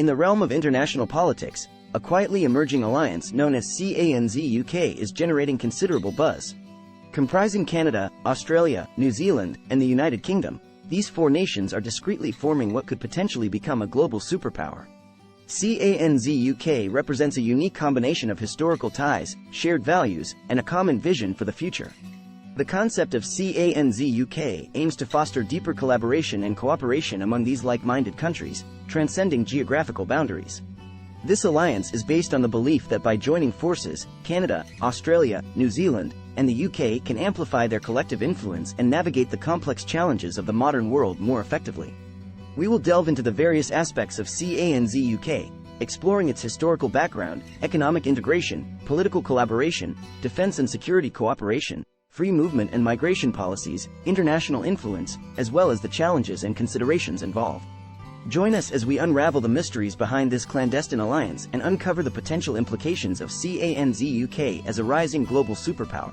In the realm of international politics, a quietly emerging alliance known as CANZUK is generating considerable buzz. Comprising Canada, Australia, New Zealand, and the United Kingdom, these four nations are discreetly forming what could potentially become a global superpower. CANZUK represents a unique combination of historical ties, shared values, and a common vision for the future. The concept of CANZUK aims to foster deeper collaboration and cooperation among these like-minded countries, transcending geographical boundaries. This alliance is based on the belief that by joining forces, Canada, Australia, New Zealand, and the UK can amplify their collective influence and navigate the complex challenges of the modern world more effectively. We will delve into the various aspects of CANZUK, exploring its historical background, economic integration, political collaboration, defense and security cooperation, free movement and migration policies, international influence, as well as the challenges and considerations involved. Join us as we unravel the mysteries behind this clandestine alliance and uncover the potential implications of CANZUK as a rising global superpower.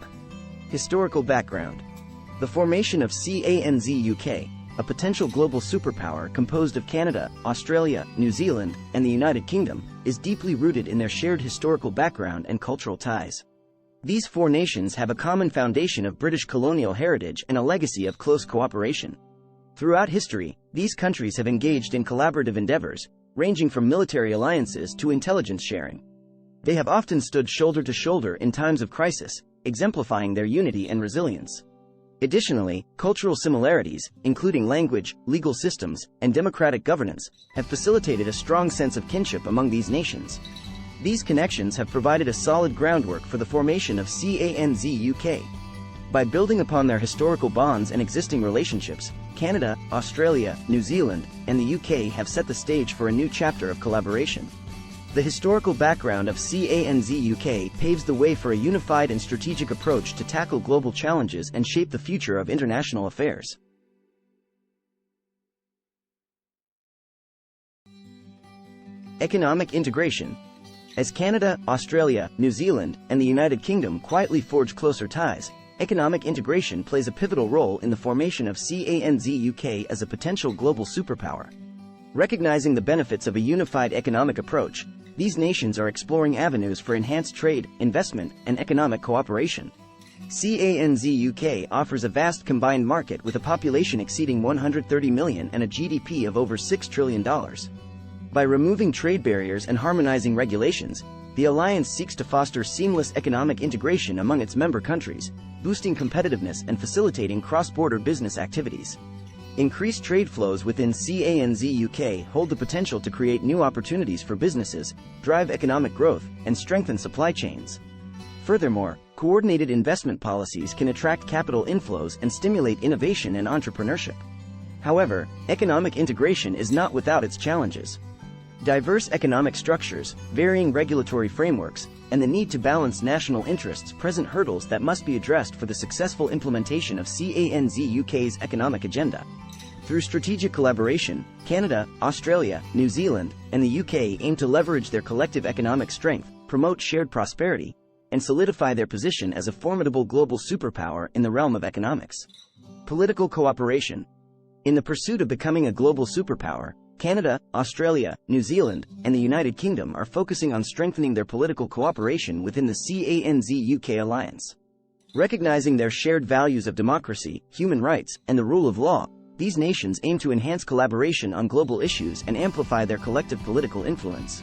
Historical background. The formation of CANZUK, a potential global superpower composed of Canada, Australia, New Zealand, and the United Kingdom, is deeply rooted in their shared historical background and cultural ties. These four nations have a common foundation of British colonial heritage and a legacy of close cooperation. Throughout history, these countries have engaged in collaborative endeavors, ranging from military alliances to intelligence sharing. They have often stood shoulder to shoulder in times of crisis, exemplifying their unity and resilience. Additionally, cultural similarities, including language, legal systems, and democratic governance, have facilitated a strong sense of kinship among these nations. These connections have provided a solid groundwork for the formation of CANZUK. By building upon their historical bonds and existing relationships, Canada, Australia, New Zealand, and the UK have set the stage for a new chapter of collaboration. The historical background of CANZUK paves the way for a unified and strategic approach to tackle global challenges and shape the future of international affairs. Economic integration. As Canada, Australia, New Zealand, and the United Kingdom quietly forge closer ties, economic integration plays a pivotal role in the formation of CANZUK as a potential global superpower. Recognizing the benefits of a unified economic approach, these nations are exploring avenues for enhanced trade, investment, and economic cooperation. CANZUK offers a vast combined market with a population exceeding 130 million and a GDP of over $6 trillion. By removing trade barriers and harmonizing regulations, the alliance seeks to foster seamless economic integration among its member countries, boosting competitiveness and facilitating cross-border business activities. Increased trade flows within CANZUK hold the potential to create new opportunities for businesses, drive economic growth, and strengthen supply chains. Furthermore, coordinated investment policies can attract capital inflows and stimulate innovation and entrepreneurship. However, economic integration is not without its challenges. Diverse economic structures, varying regulatory frameworks, and the need to balance national interests present hurdles that must be addressed for the successful implementation of CANZUK's economic agenda. Through strategic collaboration, Canada, Australia, New Zealand, and the UK aim to leverage their collective economic strength, promote shared prosperity, and solidify their position as a formidable global superpower in the realm of economics. Political cooperation. In the pursuit of becoming a global superpower, Canada, Australia, New Zealand, and the United Kingdom are focusing on strengthening their political cooperation within the CANZUK alliance. Recognizing their shared values of democracy, human rights, and the rule of law, these nations aim to enhance collaboration on global issues and amplify their collective political influence.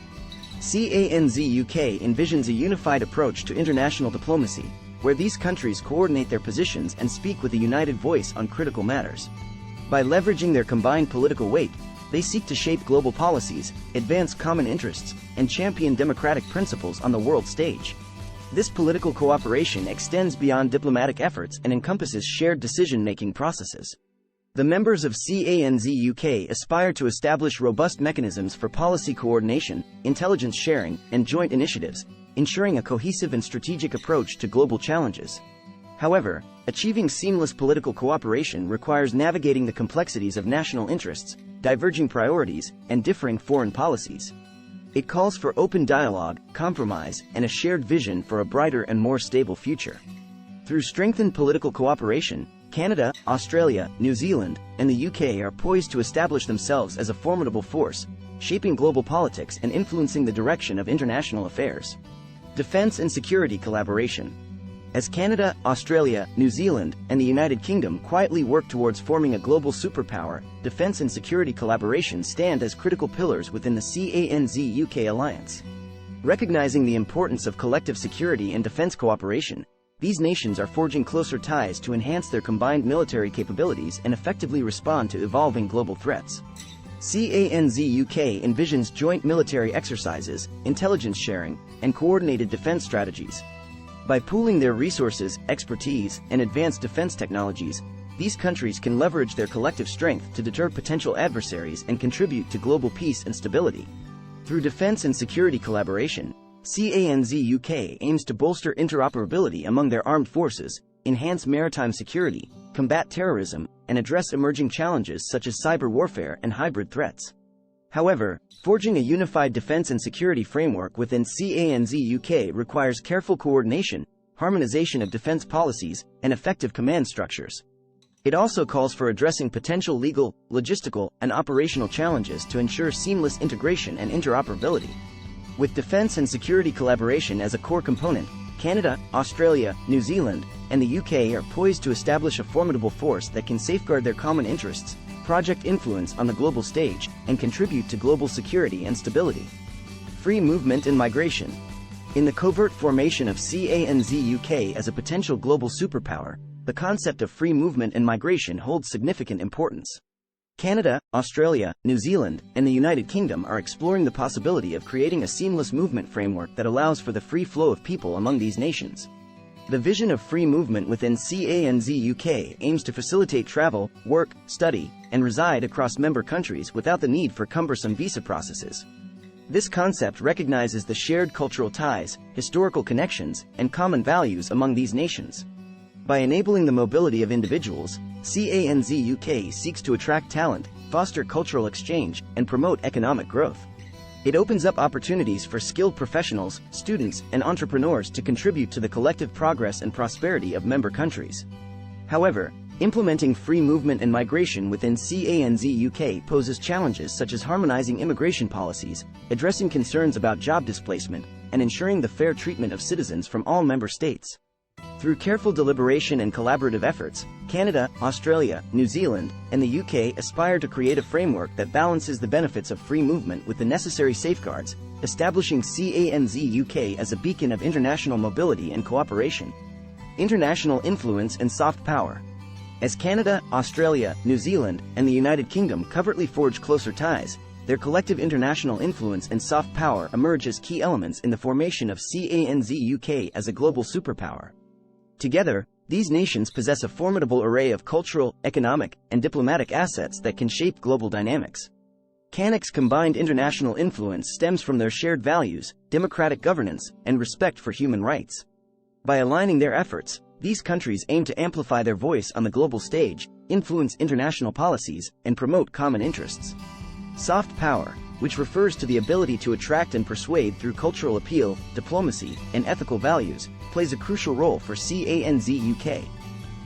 CANZUK envisions a unified approach to international diplomacy, where these countries coordinate their positions and speak with a united voice on critical matters. By leveraging their combined political weight, they seek to shape global policies, advance common interests, and champion democratic principles on the world stage. This political cooperation extends beyond diplomatic efforts and encompasses shared decision-making processes. The members of CANZUK aspire to establish robust mechanisms for policy coordination, intelligence sharing, and joint initiatives, ensuring a cohesive and strategic approach to global challenges. However, achieving seamless political cooperation requires navigating the complexities of national interests, diverging priorities, and differing foreign policies. It calls for open dialogue, compromise, and a shared vision for a brighter and more stable future. Through strengthened political cooperation, Canada, Australia, New Zealand, and the UK are poised to establish themselves as a formidable force, shaping global politics and influencing the direction of international affairs. Defense and security collaboration. As Canada, Australia, New Zealand, and the United Kingdom quietly work towards forming a global superpower, defense and security collaboration stand as critical pillars within the CANZUK alliance. Recognizing the importance of collective security and defense cooperation, these nations are forging closer ties to enhance their combined military capabilities and effectively respond to evolving global threats. CANZUK envisions joint military exercises, intelligence sharing, and coordinated defense strategies. By pooling their resources, expertise, and advanced defense technologies, these countries can leverage their collective strength to deter potential adversaries and contribute to global peace and stability. Through defense and security collaboration, CANZUK aims to bolster interoperability among their armed forces, enhance maritime security, combat terrorism, and address emerging challenges such as cyber warfare and hybrid threats. However, forging a unified defense and security framework within CANZUK requires careful coordination, harmonization of defense policies, and effective command structures. It also calls for addressing potential legal, logistical, and operational challenges to ensure seamless integration and interoperability. With defense and security collaboration as a core component, Canada, Australia, New Zealand, and the UK are poised to establish a formidable force that can safeguard their common interests, project influence on the global stage, and contribute to global security and stability. Free movement and migration. In the covert formation of CANZUK as a potential global superpower, the concept of free movement and migration holds significant importance. Canada, Australia, New Zealand, and the United Kingdom are exploring the possibility of creating a seamless movement framework that allows for the free flow of people among these nations. The vision of free movement within CANZUK aims to facilitate travel, work, study, and reside across member countries without the need for cumbersome visa processes. This concept recognizes the shared cultural ties, historical connections, and common values among these nations. By enabling the mobility of individuals, CANZUK seeks to attract talent, foster cultural exchange, and promote economic growth. It opens up opportunities for skilled professionals, students, and entrepreneurs to contribute to the collective progress and prosperity of member countries. However, implementing free movement and migration within CANZUK poses challenges such as harmonizing immigration policies, addressing concerns about job displacement, and ensuring the fair treatment of citizens from all member states. Through careful deliberation and collaborative efforts, Canada, Australia, New Zealand, and the UK aspire to create a framework that balances the benefits of free movement with the necessary safeguards, establishing CANZUK as a beacon of international mobility and cooperation. International influence and soft power. As Canada, Australia, New Zealand, and the United Kingdom covertly forge closer ties, their collective international influence and soft power emerge as key elements in the formation of CANZUK as a global superpower. Together, these nations possess a formidable array of cultural, economic, and diplomatic assets that can shape global dynamics. CANZUK's combined international influence stems from their shared values, democratic governance, and respect for human rights. By aligning their efforts, these countries aim to amplify their voice on the global stage, influence international policies, and promote common interests. Soft power, which refers to the ability to attract and persuade through cultural appeal, diplomacy, and ethical values, plays a crucial role for CANZUK.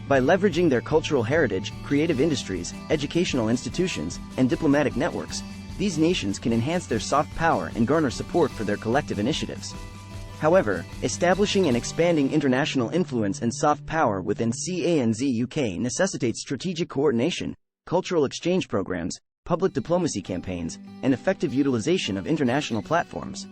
By leveraging their cultural heritage, creative industries, educational institutions, and diplomatic networks, these nations can enhance their soft power and garner support for their collective initiatives. However, establishing and expanding international influence and soft power within CANZUK necessitates strategic coordination, cultural exchange programs, public diplomacy campaigns, and effective utilization of international platforms.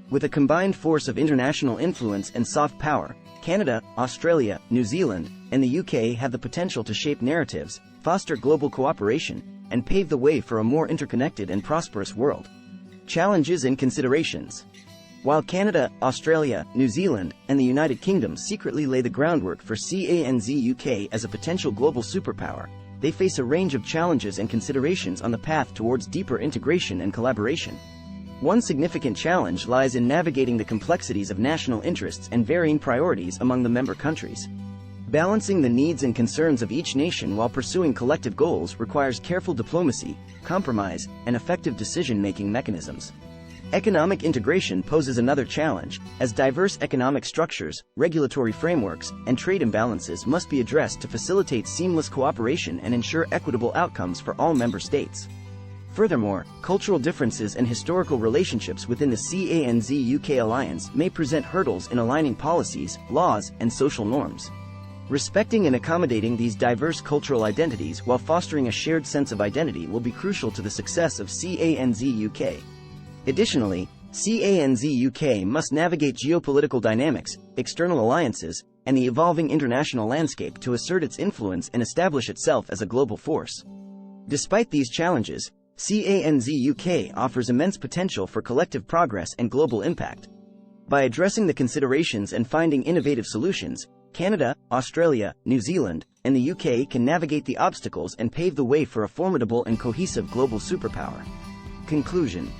With a combined force of international influence and soft power, Canada, Australia, New Zealand, and the UK have the potential to shape narratives, foster global cooperation, and pave the way for a more interconnected and prosperous world. Challenges and considerations. While Canada, Australia, New Zealand, and the United Kingdom secretly lay the groundwork for CANZUK as a potential global superpower, they face a range of challenges and considerations on the path towards deeper integration and collaboration. One significant challenge lies in navigating the complexities of national interests and varying priorities among the member countries. Balancing the needs and concerns of each nation while pursuing collective goals requires careful diplomacy, compromise, and effective decision-making mechanisms. Economic integration poses another challenge, as diverse economic structures, regulatory frameworks, and trade imbalances must be addressed to facilitate seamless cooperation and ensure equitable outcomes for all member states. Furthermore, cultural differences and historical relationships within the CANZUK alliance may present hurdles in aligning policies, laws, and social norms. Respecting and accommodating these diverse cultural identities while fostering a shared sense of identity will be crucial to the success of CANZUK. Additionally, CANZUK must navigate geopolitical dynamics, external alliances, and the evolving international landscape to assert its influence and establish itself as a global force. Despite these challenges, CANZUK offers immense potential for collective progress and global impact. By addressing the considerations and finding innovative solutions, Canada, Australia, New Zealand, and the UK can navigate the obstacles and pave the way for a formidable and cohesive global superpower. Conclusion.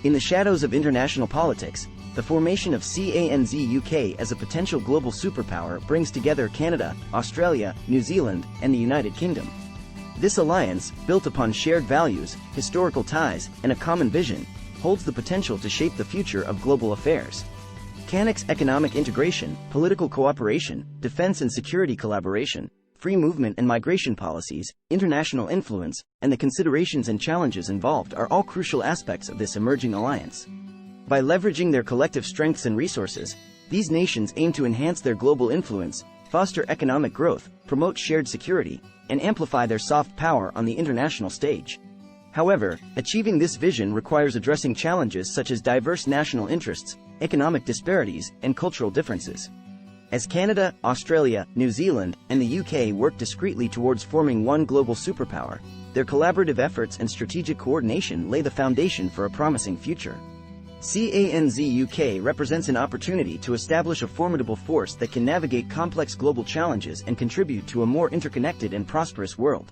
In the shadows of international politics, the formation of CANZUK as a potential global superpower brings together Canada, Australia, New Zealand, and the United Kingdom. This alliance, built upon shared values, historical ties, and a common vision, holds the potential to shape the future of global affairs. CANZUK's economic integration, political cooperation, defense and security collaboration, free movement and migration policies, international influence, and the considerations and challenges involved are all crucial aspects of this emerging alliance. By leveraging their collective strengths and resources, these nations aim to enhance their global influence, foster economic growth, promote shared security, and amplify their soft power on the international stage. However, achieving this vision requires addressing challenges such as diverse national interests, economic disparities, and cultural differences. As Canada, Australia, New Zealand, and the UK work discreetly towards forming one global superpower, their collaborative efforts and strategic coordination lay the foundation for a promising future. CANZUK represents an opportunity to establish a formidable force that can navigate complex global challenges and contribute to a more interconnected and prosperous world.